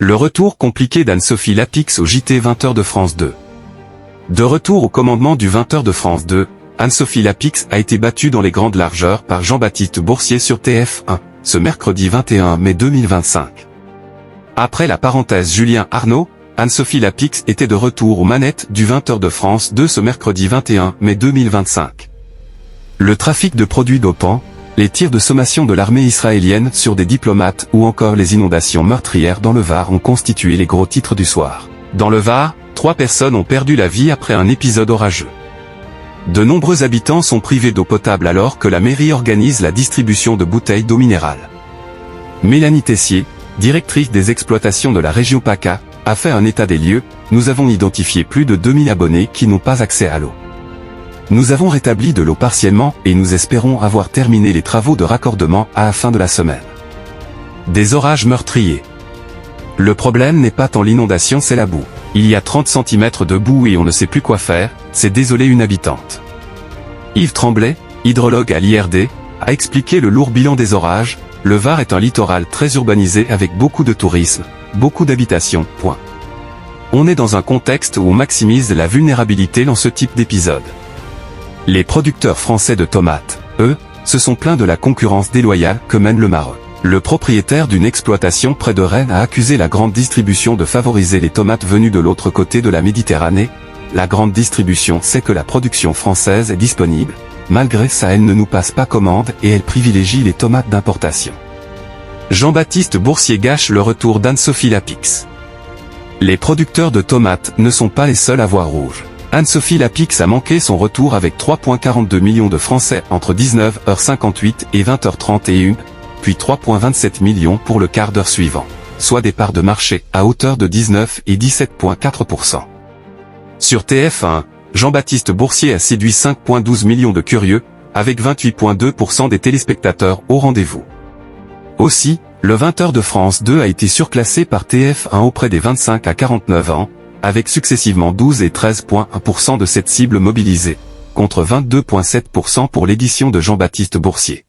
Le retour compliqué d'Anne-Sophie Lapix au JT 20h de France 2. De retour au commandement du 20h de France 2, Anne-Sophie Lapix a été battue dans les grandes largeurs par Jean-Baptiste Boursier sur TF1, ce mercredi 21 mai 2025. Après la parenthèse Julien Arnaud, Anne-Sophie Lapix était de retour aux manettes du 20h de France 2 ce mercredi 21 mai 2025. Le trafic de produits dopants, les tirs de sommation de l'armée israélienne sur des diplomates ou encore les inondations meurtrières dans le Var ont constitué les gros titres du soir. Dans le Var, 3 personnes ont perdu la vie après un épisode orageux. De nombreux habitants sont privés d'eau potable alors que la mairie organise la distribution de bouteilles d'eau minérale. Mélanie Tessier, directrice des exploitations de la région PACA, a fait un état des lieux. Nous avons identifié plus de 2000 abonnés qui n'ont pas accès à l'eau. Nous avons rétabli de l'eau partiellement et nous espérons avoir terminé les travaux de raccordement à la fin de la semaine. Des orages meurtriers. Le problème n'est pas tant l'inondation, c'est la boue. Il y a 30 cm de boue et on ne sait plus quoi faire, s'est désolée une habitante. Yves Tremblay, hydrologue à l'IRD, a expliqué le lourd bilan des orages. Le Var est un littoral très urbanisé avec beaucoup de tourisme, beaucoup d'habitations, point. On est dans un contexte où on maximise la vulnérabilité dans ce type d'épisode. Les producteurs français de tomates, eux, se sont plaints de la concurrence déloyale que mène le Maroc. Le propriétaire d'une exploitation près de Rennes a accusé la grande distribution de favoriser les tomates venues de l'autre côté de la Méditerranée. La grande distribution sait que la production française est disponible, malgré ça elle ne nous passe pas commande et elle privilégie les tomates d'importation. Jean-Baptiste Boursier gâche le retour d'Anne-Sophie Lapix. Les producteurs de tomates ne sont pas les seuls à voir rouge. Anne-Sophie Lapix a manqué son retour avec 3,42 millions de Français entre 19h58 et 20h31, puis 3,27 millions pour le quart d'heure suivant, soit des parts de marché à hauteur de 19 et 17,4%. Sur TF1, Jean-Baptiste Boursier a séduit 5,12 millions de curieux, avec 28,2% des téléspectateurs au rendez-vous. Aussi, le 20h de France 2 a été surclassé par TF1 auprès des 25 à 49 ans, avec successivement 12 et 13,1% de cette cible mobilisée, contre 22,7% pour l'édition de Jean-Baptiste Boursier.